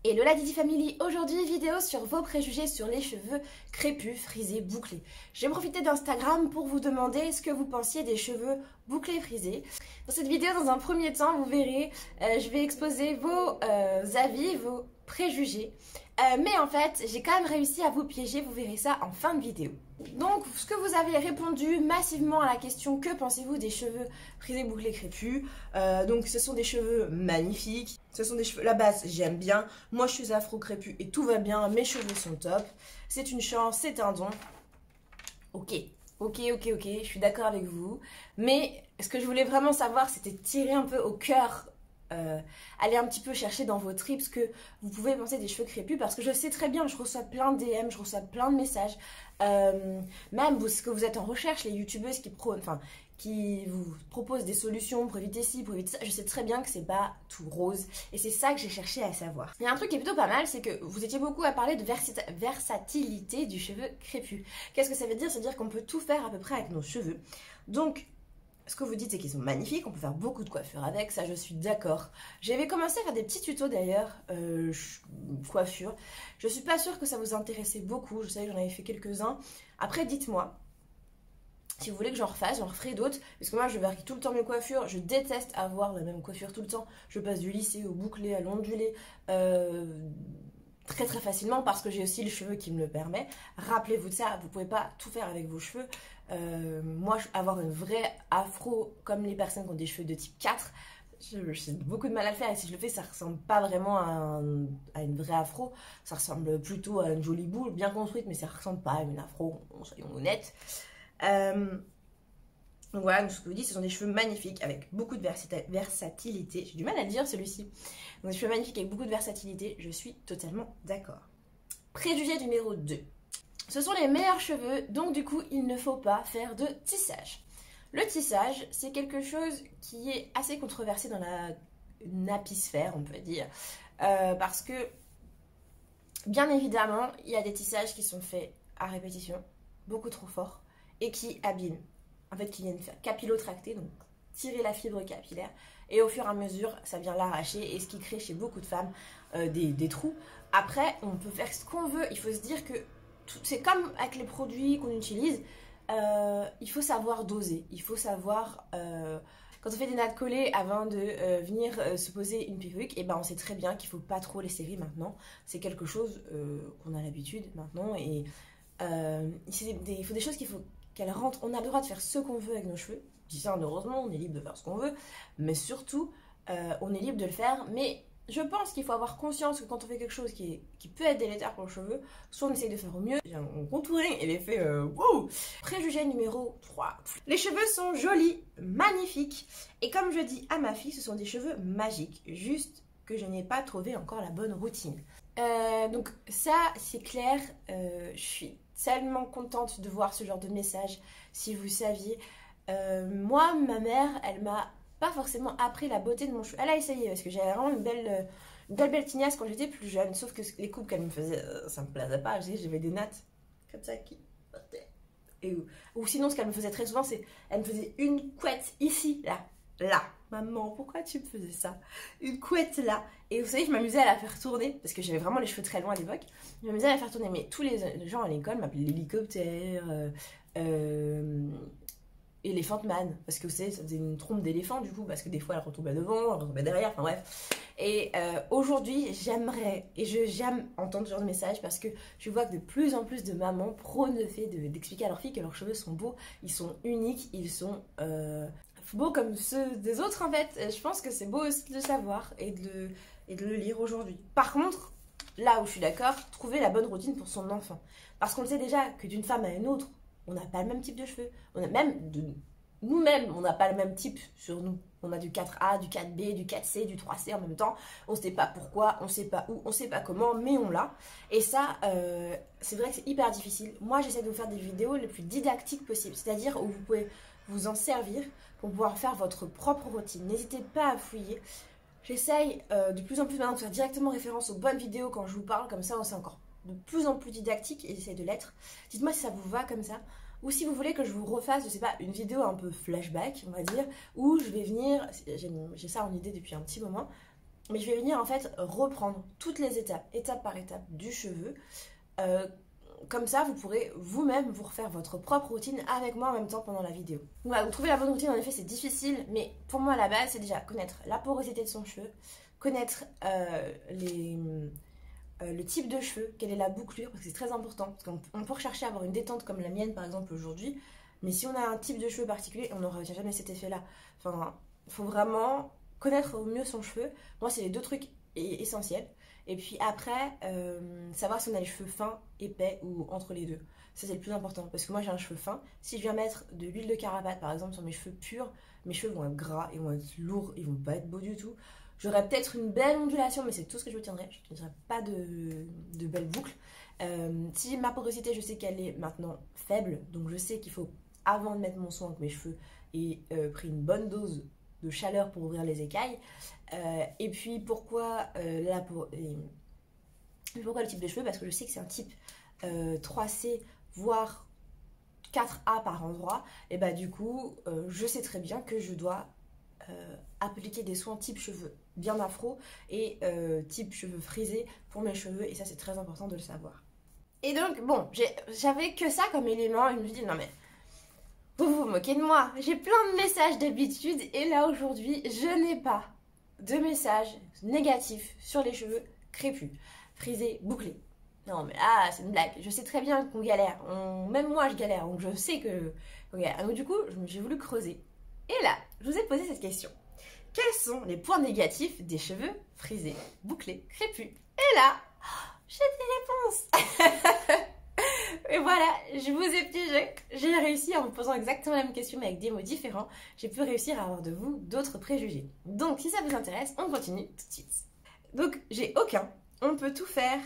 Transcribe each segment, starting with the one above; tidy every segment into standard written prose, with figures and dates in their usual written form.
Hello la Didi Family, aujourd'hui vidéo sur vos préjugés sur les cheveux crépus, frisés, bouclés. J'ai profité d'Instagram pour vous demander ce que vous pensiez des cheveux bouclés frisés. Dans cette vidéo, dans un premier temps, vous verrez, je vais exposer vos avis, vos préjugés. Mais en fait, j'ai quand même réussi à vous piéger, vous verrez ça en fin de vidéo. Donc, ce que vous avez répondu massivement à la question « Que pensez-vous des cheveux frisés, bouclés, crépus ?» Donc, ce sont des cheveux magnifiques. Ce sont des cheveux, la base, j'aime bien. Moi, je suis afro-crépus et tout va bien. Mes cheveux sont top. C'est une chance, c'est un don. Ok, je suis d'accord avec vous. Mais ce que je voulais vraiment savoir, c'était tirer un peu au cœur. Aller un petit peu chercher dans vos tripes ce que vous pouvez penser des cheveux crépus, parce que je sais très bien, je reçois plein de DM, je reçois plein de messages, même ce que vous êtes en recherche, les youtubeuses qui vous proposent des solutions pour éviter ci, pour éviter ça, je sais très bien que c'est pas tout rose, et c'est ça que j'ai cherché à savoir. Il y a un truc qui est plutôt pas mal, c'est que vous étiez beaucoup à parler de versatilité du cheveu crépus. Qu'est-ce que ça veut dire? Ça veut dire qu'on peut tout faire à peu près avec nos cheveux. Donc ce que vous dites, c'est qu'ils sont magnifiques, on peut faire beaucoup de coiffure avec, ça je suis d'accord. J'avais commencé à faire des petits tutos d'ailleurs, coiffure. Je suis pas sûre que ça vous intéressait beaucoup, je sais que j'en avais fait quelques-uns. Après, dites-moi, si vous voulez que j'en refasse, j'en referai d'autres. Parce que moi, je varie tout le temps mes coiffures, je déteste avoir la même coiffure tout le temps. Je passe du lissé au bouclé, à l'ondulé, très facilement, parce que j'ai aussi le cheveu qui me le permet. Rappelez-vous de ça, vous pouvez pas tout faire avec vos cheveux. Moi, avoir une vraie afro comme les personnes qui ont des cheveux de type 4, j'ai beaucoup de mal à le faire, et si je le fais, ça ressemble pas vraiment à une vraie afro. Ça ressemble plutôt à une jolie boule bien construite, mais ça ressemble pas à une afro, soyons honnêtes. Donc voilà, donc ce que je vous dis, ce sont des cheveux magnifiques avec beaucoup de versatilité. J'ai du mal à le dire celui-ci. Donc des cheveux magnifiques avec beaucoup de versatilité, je suis totalement d'accord. Préjugé numéro 2. Ce sont les meilleurs cheveux, donc du coup, il ne faut pas faire de tissage. Le tissage, c'est quelque chose qui est assez controversé dans la napisphère, on peut dire. Parce que, bien évidemment, il y a des tissages qui sont faits à répétition, beaucoup trop forts, et qui abîment. En fait, qui viennent faire capillotracter, donc tirer la fibre capillaire, et au fur et à mesure, ça vient l'arracher, et ce qui crée chez beaucoup de femmes des trous. Après, on peut faire ce qu'on veut, il faut se dire que c'est comme avec les produits qu'on utilise, il faut savoir doser, il faut savoir... quand on fait des nattes collées avant de venir se poser une perruque, et ben on sait très bien qu'il ne faut pas trop les serrer maintenant. C'est quelque chose qu'on a l'habitude maintenant, et il faut des choses qu'elles rentrent. On a le droit de faire ce qu'on veut avec nos cheveux. Je dis ça, heureusement, on est libre de faire ce qu'on veut, mais surtout, on est libre de le faire. Mais je pense qu'il faut avoir conscience que quand on fait quelque chose qui peut être délétère pour le cheveu, soit on essaye de faire au mieux, on contouring et l'effet wow. Préjugé numéro 3. Les cheveux sont jolis, magnifiques, et comme je dis à ma fille, ce sont des cheveux magiques, juste que je n'ai pas trouvé encore la bonne routine. Donc ça, c'est clair, je suis tellement contente de voir ce genre de message. Si vous saviez, moi, ma mère, elle m'a pas forcément appris la beauté de mon cheveu. Elle a essayé, parce que j'avais vraiment une belle tignasse quand j'étais plus jeune, sauf que les coupes qu'elle me faisait, ça me plaisait pas. J'avais des nattes comme ça qui partaient. Ou sinon, ce qu'elle me faisait très souvent, c'est elle me faisait une couette ici, là. Maman, pourquoi tu me faisais ça? Une couette là. Et vous savez, je m'amusais à la faire tourner, parce que j'avais vraiment les cheveux très loin à l'époque. Je m'amusais à la faire tourner, mais tous les gens à l'école m'appelaient l'hélicoptère, Elephant Man, parce que vous savez, ça faisait une trompe d'éléphant du coup, parce que des fois elle retombait devant, elle retombait derrière, enfin bref. Et aujourd'hui, j'aimerais, et j'aime entendre ce genre de message, parce que je vois que de plus en plus de mamans prônent le fait d'expliquer à leurs filles que leurs cheveux sont beaux, ils sont uniques, ils sont beaux comme ceux des autres en fait. Je pense que c'est beau aussi de le savoir et de le lire aujourd'hui. Par contre, là où je suis d'accord, trouver la bonne routine pour son enfant. Parce qu'on le sait déjà que d'une femme à une autre, on n'a pas le même type de cheveux. On a même nous-mêmes, on n'a pas le même type sur nous. On a du 4A, du 4B, du 4C, du 3C en même temps. On ne sait pas pourquoi, on ne sait pas où, on ne sait pas comment, mais on l'a. Et ça, c'est vrai que c'est hyper difficile. Moi, j'essaie de vous faire des vidéos les plus didactiques possibles. C'est-à-dire où vous pouvez vous en servir pour pouvoir faire votre propre routine. N'hésitez pas à fouiller. J'essaye de plus en plus maintenant de faire directement référence aux bonnes vidéos quand je vous parle. Comme ça, c'est encore de plus en plus didactique, et j'essaie de l'être. Dites-moi si ça vous va comme ça, ou si vous voulez que je vous refasse, je sais pas, une vidéo un peu flashback, on va dire, où je vais venir, j'ai ça en idée depuis un petit moment, Mais je vais venir en fait reprendre toutes les étapes, étape par étape du cheveu. Comme ça, vous pourrez vous-même vous refaire votre propre routine avec moi en même temps pendant la vidéo. Voilà, vous trouvez la bonne routine, en effet c'est difficile, mais pour moi la base c'est déjà connaître la porosité de son cheveu, connaître le type de cheveux, quelle est la bouclure, parce que c'est très important, parce qu'on peut rechercher à avoir une détente comme la mienne par exemple aujourd'hui, mais si on a un type de cheveux particulier, on n'aura jamais cet effet-là. Enfin, il faut vraiment connaître au mieux son cheveu. Moi, c'est les deux trucs essentiels. Et puis après, savoir si on a les cheveux fins, épais ou entre les deux. Ça, c'est le plus important, parce que moi, j'ai un cheveu fin. Si je viens mettre de l'huile de carapace, par exemple, sur mes cheveux purs, mes cheveux vont être gras, ils vont être lourds, ils vont pas être beaux du tout. J'aurai peut-être une belle ondulation, mais c'est tout ce que je retiendrai. Je ne retiendrai pas de belles boucles. Si ma porosité, je sais qu'elle est maintenant faible, donc je sais qu'il faut, avant de mettre mon soin avec mes cheveux, et pris une bonne dose de chaleur pour ouvrir les écailles. Et puis pourquoi pourquoi le type de cheveux? Parce que je sais que c'est un type 3C, voire 4A par endroit. Et bah du coup, je sais très bien que je dois appliquer des soins type cheveux bien afro et type cheveux frisés pour mes cheveux. Et ça, c'est très important de le savoir. Et donc, bon, j'avais que ça comme élément. Il me dit, non mais, vous vous moquez de moi. J'ai plein de messages d'habitude. Et là, aujourd'hui, je n'ai pas de messages négatifs sur les cheveux crépus, frisés, bouclés. Non mais c'est une blague. Je sais très bien qu'on galère. Même moi, je galère. Donc, je sais qu'on galère. Donc, du coup, j'ai voulu creuser. Et là, je vous ai posé cette question. Quels sont les points négatifs des cheveux frisés, bouclés, crépus? Et là, j'ai des réponses. Et voilà, je vous ai piégé. J'ai réussi en vous posant exactement la même question mais avec des mots différents. J'ai pu réussir à avoir de vous d'autres préjugés. Donc si ça vous intéresse, on continue tout de suite. Donc j'ai aucun. On peut tout faire.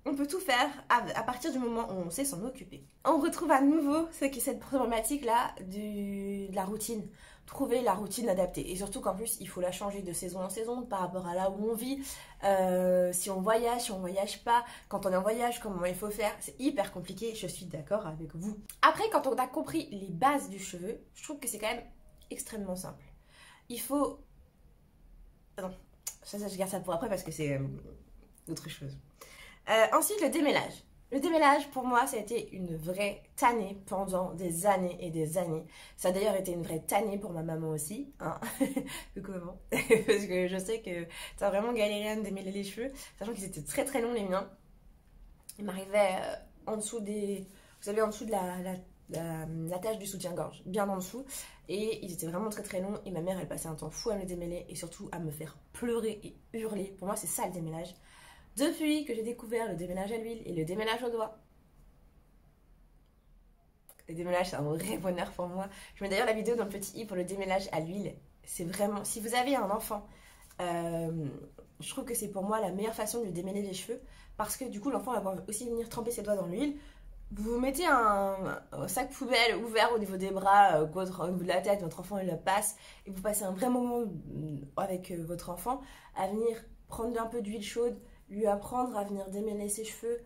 On peut tout faire à partir du moment où on sait s'en occuper. On retrouve à nouveau cette problématique-là de la routine. Trouver la routine adaptée. Et surtout qu'en plus, il faut la changer de saison en saison par rapport à là où on vit. Si on voyage pas. Quand on est en voyage, comment il faut faire. C'est hyper compliqué, je suis d'accord avec vous. Après, quand on a compris les bases du cheveu, je trouve que c'est quand même extrêmement simple. Il faut... Non, ça je garde ça pour après parce que c'est autre chose. Ensuite, le démêlage. Le démêlage, pour moi, ça a été une vraie tannée pendant des années et des années. Ça a d'ailleurs été une vraie tannée pour ma maman aussi. Hein. Comment? Parce que je sais que ça a vraiment galéré à me démêler les cheveux, sachant qu'ils étaient très très longs les miens. Ils m'arrivaient en dessous des... Vous savez, en dessous de l'attache du soutien-gorge, bien en dessous. Et ils étaient vraiment très très longs. Et ma mère, elle passait un temps fou à me les démêler et surtout à me faire pleurer et hurler. Pour moi, c'est ça le démêlage. Depuis que j'ai découvert le démêlage à l'huile et le démêlage au doigt. Le démêlage, c'est un vrai bonheur pour moi. Je mets d'ailleurs la vidéo dans le petit i pour le démêlage à l'huile. C'est vraiment... Si vous avez un enfant, je trouve que c'est pour moi la meilleure façon de lui démêler les cheveux. Parce que du coup, l'enfant va aussi venir tremper ses doigts dans l'huile. Vous mettez un sac poubelle ouvert au niveau des bras, au niveau de la tête, votre enfant il le passe. Et vous passez un vrai moment avec votre enfant à venir prendre un peu d'huile chaude, lui apprendre à venir démêler ses cheveux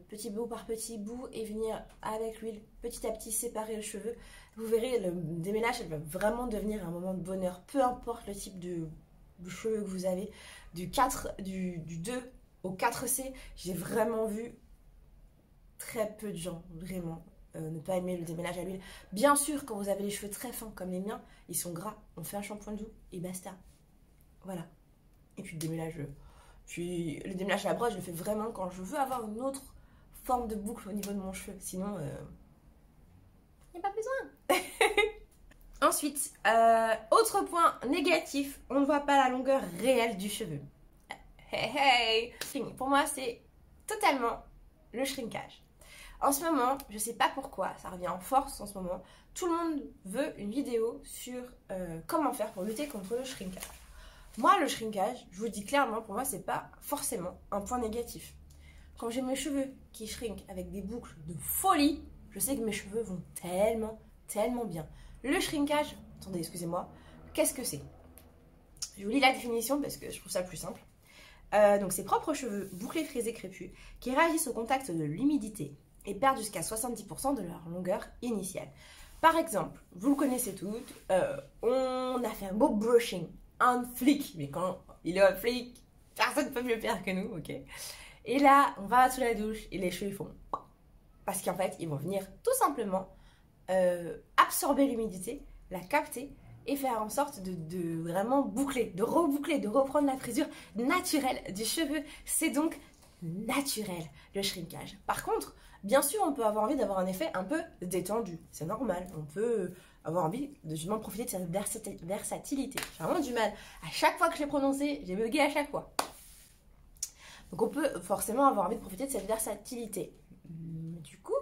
petit bout par petit bout et venir avec l'huile petit à petit séparer le cheveu. Vous verrez, le démêlage, elle va vraiment devenir un moment de bonheur, peu importe le type de cheveux que vous avez. Du 2 au 4C, j'ai vraiment vu très peu de gens, vraiment, ne pas aimer le démêlage à l'huile. Bien sûr, quand vous avez les cheveux très fins comme les miens, ils sont gras, on fait un shampoing doux et basta. Voilà. Et puis le démêlage... Puis le démêlage à la brosse, je le fais vraiment quand je veux avoir une autre forme de boucle au niveau de mon cheveu. Sinon, il n'y a pas besoin. Ensuite, autre point négatif, on ne voit pas la longueur réelle du cheveu. Hey, hey. Pour moi, c'est totalement le shrinkage. En ce moment, je ne sais pas pourquoi, ça revient en force en ce moment, tout le monde veut une vidéo sur comment faire pour lutter contre le shrinkage. Moi, le shrinkage, je vous dis clairement, pour moi, c'est pas forcément un point négatif. Quand j'ai mes cheveux qui shrinkent avec des boucles de folie, je sais que mes cheveux vont tellement, tellement bien. Le shrinkage, attendez, excusez-moi, qu'est-ce que c'est? Je vous lis la définition parce que je trouve ça plus simple. Donc, ces propres cheveux bouclés, frisés, crépus, qui réagissent au contact de l'humidité et perdent jusqu'à 70% de leur longueur initiale. Par exemple, vous le connaissez toutes, on a fait un beau brushing, un flic, mais quand il est un flic, personne ne peut mieux faire que nous, ok. Et là, on va sous la douche et les cheveux ils font... Parce qu'en fait, ils vont venir tout simplement absorber l'humidité, la capter et faire en sorte de vraiment boucler, de reboucler, de reprendre la frisure naturelle du cheveu. C'est donc naturel, le shrinkage. Par contre, bien sûr, on peut avoir envie d'avoir un effet un peu détendu. C'est normal. On peut avoir envie de justement profiter de cette versatilité. J'ai vraiment du mal. À chaque fois que je l'ai prononcé, j'ai bugué à chaque fois. Donc on peut forcément avoir envie de profiter de cette versatilité. Du coup,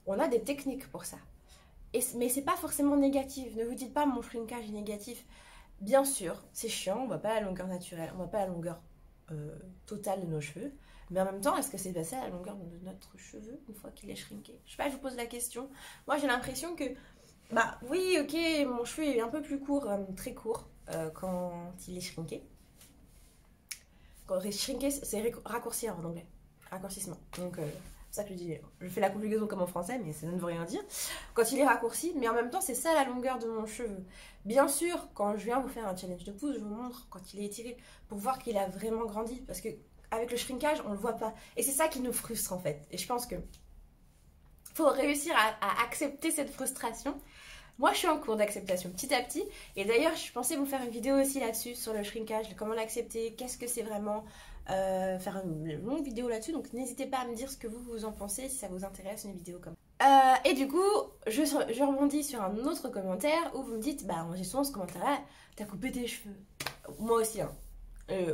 on a des techniques pour ça. Mais c'est pas forcément négatif. Ne vous dites pas mon shrinkage est négatif. Bien sûr, c'est chiant, on va pas à la longueur naturelle, on va pas à la longueur totale de nos cheveux. Mais en même temps, est-ce que c'est passé à la longueur de notre cheveu une fois qu'il est shrinké? Je sais pas, je vous pose la question. Moi, j'ai l'impression que, bah oui, ok, mon cheveu est un peu plus court, très court, quand il est shrinké. Quand shrinké, c'est raccourcir en anglais. Raccourcissement. Donc, c'est ça que je dis. Je fais la conjugaison comme en français, mais ça ne veut rien dire. Quand il est raccourci, mais en même temps, c'est ça la longueur de mon cheveu. Bien sûr, quand je viens vous faire un challenge de pouce, je vous montre quand il est étiré pour voir qu'il a vraiment grandi. Parce que avec le shrinkage, on le voit pas. Et c'est ça qui nous frustre en fait. Et je pense que faut réussir à accepter cette frustration. Moi, je suis en cours d'acceptation petit à petit. Et d'ailleurs, je pensais vous faire une vidéo aussi là-dessus, sur le shrinkage, comment l'accepter, qu'est-ce que c'est vraiment, faire une longue vidéo là-dessus. Donc, n'hésitez pas à me dire ce que vous en pensez, si ça vous intéresse, une vidéo comme ça. Et du coup, je rebondis sur un autre commentaire où vous me dites, bah, j'ai souvent ce commentaire-là, t'as coupé tes cheveux. Moi aussi, hein.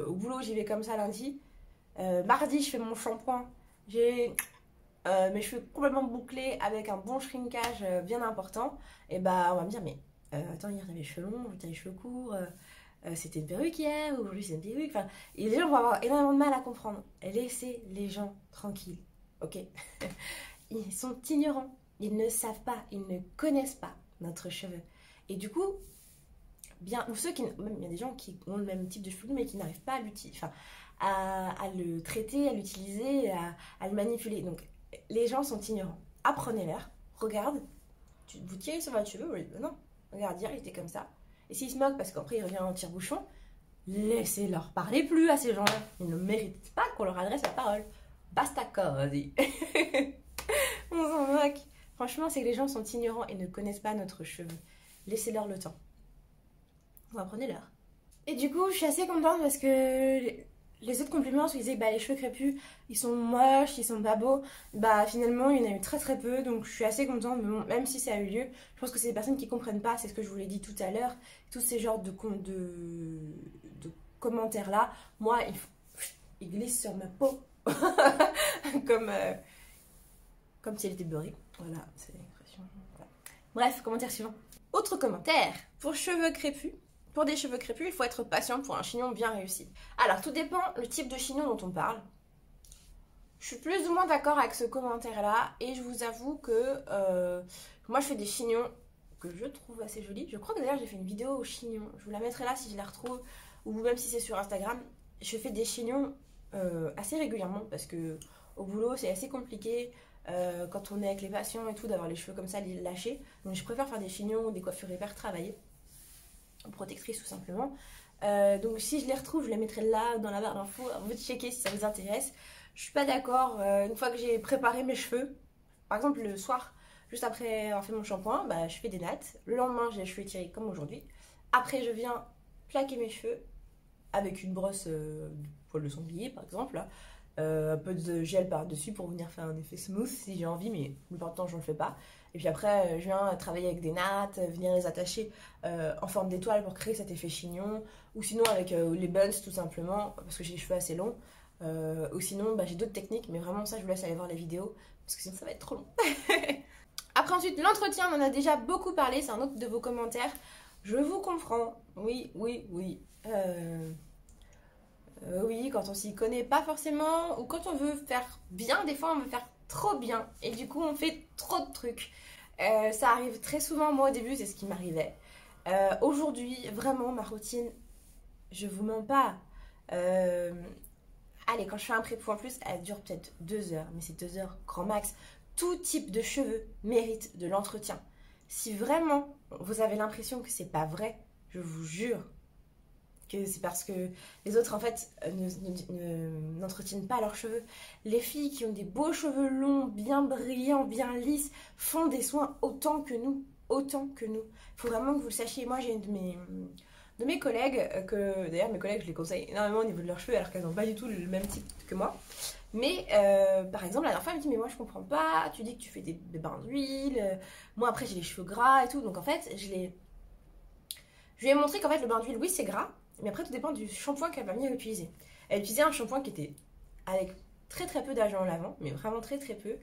Au boulot, j'y vais comme ça lundi. Mardi, je fais mon shampoing. J'ai... mes cheveux complètement bouclés avec un bon shrinkage bien important, et bah on va me dire mais attends, hier t'avais les cheveux longs, aujourd'hui t'as les cheveux courts, c'était une perruque hier, aujourd'hui c'est une perruque, enfin, et les gens vont avoir énormément de mal à comprendre. Laissez les gens tranquilles, ok. Ils sont ignorants, ils ne savent pas, ils ne connaissent pas notre cheveu, et du coup, bien, ou ceux qui, même il y a des gens qui ont le même type de cheveux mais qui n'arrivent pas à l'utiliser, enfin, à le traiter, à l'utiliser, à le manipuler. Donc les gens sont ignorants. Apprenez-leur. Regarde, vous tirez sur votre cheveu, non, regarde, hier il était comme ça. Et s'il se moque parce qu'après il revient en tire-bouchon, laissez-leur parler plus à ces gens-là. Ils ne méritent pas qu'on leur adresse la parole. Basta cosy. On s'en moque. Franchement, c'est que les gens sont ignorants et ne connaissent pas notre cheveu. Laissez-leur le temps. Apprenez-leur. Et du coup, je suis assez contente parce que les autres compliments, ils disaient bah les cheveux crépus, ils sont moches, ils sont pas beaux. Bah finalement, il y en a eu très très peu, donc je suis assez contente. Mais bon, même si ça a eu lieu, je pense que c'est des personnes qui comprennent pas, c'est ce que je vous l'ai dit tout à l'heure. Tous ces genres de commentaires là, moi, ils glissent sur ma peau comme si elle était beurrée. Voilà, c'est l'expression. Voilà. Bref, commentaire suivant. Autre commentaire. Pour cheveux crépus. Pour des cheveux crépus, il faut être patient pour un chignon bien réussi. Alors, tout dépend le type de chignon dont on parle. Je suis plus ou moins d'accord avec ce commentaire-là. Et je vous avoue que moi, je fais des chignons que je trouve assez jolis. Je crois que d'ailleurs, j'ai fait une vidéo au chignon. Je vous la mettrai là si je la retrouve. Ou même si c'est sur Instagram. Je fais des chignons assez régulièrement parce que au boulot, c'est assez compliqué. Quand on est avec les patients et tout, d'avoir les cheveux comme ça, les lâcher. Donc, je préfère faire des chignons ou des coiffures hyper travaillées. Protectrice tout simplement. Donc si je les retrouve, je les mettrai là dans la barre d'infos. Vous checker si ça vous intéresse. Je suis pas d'accord. Une fois que j'ai préparé mes cheveux, par exemple le soir, juste après avoir fait mon shampoing, bah, je fais des nattes. Le lendemain, j'ai les cheveux étirés comme aujourd'hui. Après, je viens plaquer mes cheveux avec une brosse poil de sanglier par exemple. Un peu de gel par-dessus pour venir faire un effet smooth si j'ai envie, mais la plupart du temps je ne le fais pas. Et puis après, je viens travailler avec des nattes, venir les attacher en forme d'étoile pour créer cet effet chignon, ou sinon avec les buns tout simplement, parce que j'ai les cheveux assez longs. Ou sinon, bah, j'ai d'autres techniques, mais vraiment ça, je vous laisse aller voir les vidéos, parce que sinon ça va être trop long. Après ensuite, l'entretien, on en a déjà beaucoup parlé, c'est un autre de vos commentaires. Je vous comprends, oui, oui, oui. Oui, quand on s'y connaît pas forcément, ou quand on veut faire bien, des fois on veut faire trop bien, et du coup on fait trop de trucs. Ça arrive très souvent, moi au début c'est ce qui m'arrivait. Aujourd'hui, vraiment ma routine, je vous mens pas. Allez, quand je fais un pré-pou en plus, elle dure peut-être 2 heures, mais c'est 2 heures grand max. Tout type de cheveux mérite de l'entretien. Si vraiment vous avez l'impression que c'est pas vrai, je vous jure, que c'est parce que les autres en fait n'entretiennent pas leurs cheveux. Les filles qui ont des beaux cheveux longs, bien brillants, bien lisses, font des soins autant que nous. Autant que nous. Il faut vraiment que vous le sachiez. Moi j'ai une de mes collègues, que d'ailleurs mes collègues je les conseille énormément au niveau de leurs cheveux alors qu'elles n'ont pas du tout le même type que moi. Mais par exemple la dernière fois elle me dit mais moi je comprends pas, tu dis que tu fais des bains d'huile, moi après j'ai les cheveux gras et tout. Donc en fait je lui ai montré qu'en fait le bain d'huile oui c'est gras, mais après tout dépend du shampoing qu'elle va venir utiliser. Elle utilisait un shampoing qui était avec très très peu d'agents lavant, mais vraiment très très peu.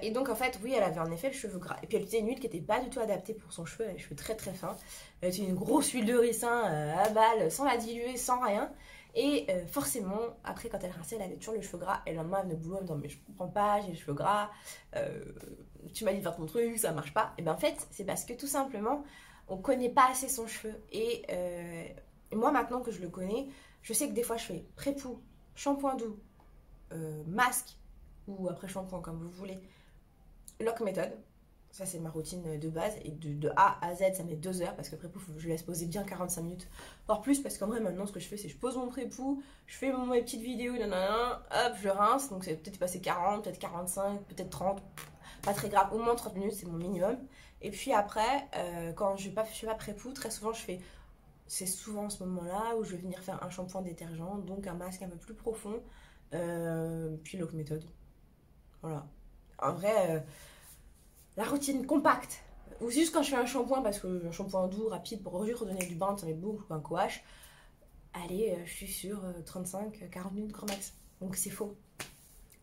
Et donc en fait oui elle avait en effet le cheveu gras. Et puis elle utilisait une huile qui n'était pas du tout adaptée pour son cheveu, elle a les cheveux très très fins. Elle utilisait une grosse huile de ricin à balle, sans la diluer, sans rien. Et forcément après quand elle rinçait elle avait toujours le cheveu gras. Et le lendemain elle venait au boulot, elle me disait mais je comprends pas, j'ai les cheveux gras, tu m'as dit de faire ton truc, ça marche pas. Et bien en fait c'est parce que tout simplement on connaît pas assez son cheveu. Et moi maintenant que je le connais, je sais que des fois je fais pré-poux, shampoing doux, masque, ou après shampoing comme vous voulez, lock méthode, ça c'est ma routine de base, et de A à Z ça met 2 heures parce que pré-poux je laisse poser bien 45 minutes, voire plus, parce qu'en vrai maintenant ce que je fais c'est je pose mon pré-poux, je fais mes petites vidéos, hop je rince, donc c'est peut-être passé 40, peut-être 45, peut-être 30, pas très grave, au moins 30 minutes c'est mon minimum. Et puis après quand je fais pas pré-poux, très souvent c'est souvent ce moment là où je vais venir faire un shampoing détergent, donc un masque un peu plus profond, puis lock méthode. Voilà. En vrai, la routine compacte. Ou juste quand je fais un shampoing, parce que un shampoing doux, rapide, pour juste redonner du bain, ça met beaucoup, un coache. Allez, je suis sur 35-40 minutes grand max. Donc c'est faux.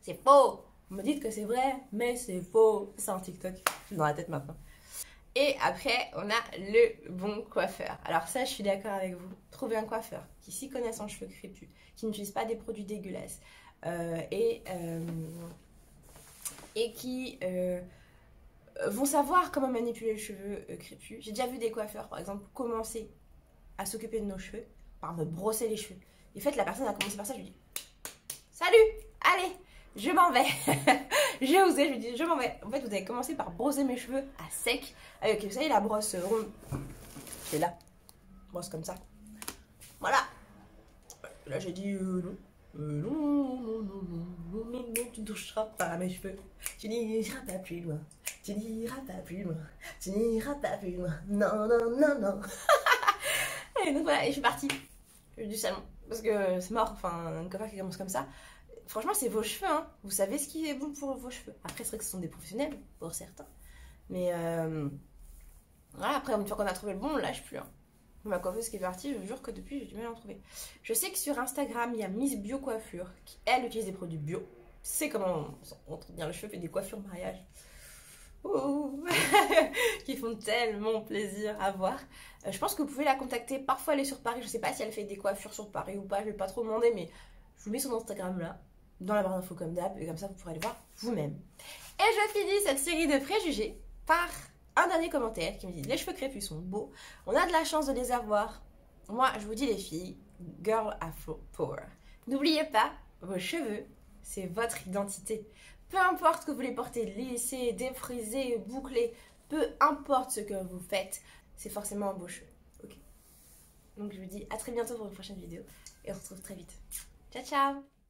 C'est faux. Vous me dites que c'est vrai, mais c'est faux. C'est un TikTok. Je suis dans la tête maintenant. Et après, on a le bon coiffeur. Alors ça, je suis d'accord avec vous. Trouvez un coiffeur qui s'y connaisse en cheveux crépus, qui n'utilise pas des produits dégueulasses. Et qui vont savoir comment manipuler les cheveux crépus. J'ai déjà vu des coiffeurs, par exemple, commencer à s'occuper de nos cheveux par me brosser les cheveux. Et en fait, la personne a commencé par ça, je lui dis « Salut, allez, je m'en vais !» J'ai osé, je lui dis « Je m'en vais !» En fait, vous avez commencé par brosser mes cheveux à sec, avec, vous savez, la brosse ronde. C'est là, brosse comme ça. Voilà. Là, j'ai dit non. Non, tu ne toucheras pas à mes cheveux. Tu n'iras pas plus loin. Tu n'iras pas plus loin. Tu n'iras pas plus loin. Non, non, non, non. Et donc voilà, et je suis partie du salon. Parce que c'est mort, enfin, un coiffeur qui commence comme ça. Franchement, c'est vos cheveux, hein. Vous savez ce qui est bon pour vos cheveux. Après, c'est vrai que ce sont des professionnels, pour certains. Mais voilà, après, une fois qu'on a trouvé le bon, on ne lâche plus. Hein. Ma coiffeuse qui est partie, je vous jure que depuis j'ai du mal à en trouver. Je sais que sur Instagram il y a Miss Bio Coiffure qui elle utilise des produits bio. C'est comment on entretient le cheveu, fait des coiffures mariage. Qui font tellement plaisir à voir. Je pense que vous pouvez la contacter. Parfois elle est sur Paris, je sais pas si elle fait des coiffures sur Paris ou pas, je vais pas trop demander, mais je vous mets son Instagram là, dans la barre d'infos comme d'hab, et comme ça vous pourrez le voir vous-même. Et je finis cette série de préjugés par un dernier commentaire qui me dit « Les cheveux crépus sont beaux, on a de la chance de les avoir. » Moi, je vous dis les filles, girl afro power. N'oubliez pas, vos cheveux, c'est votre identité. Peu importe que vous les portez lissés, défrisés, bouclés, peu importe ce que vous faites, c'est forcément un beau cheveu. Ok. Donc je vous dis à très bientôt pour une prochaine vidéo et on se retrouve très vite. Ciao, ciao!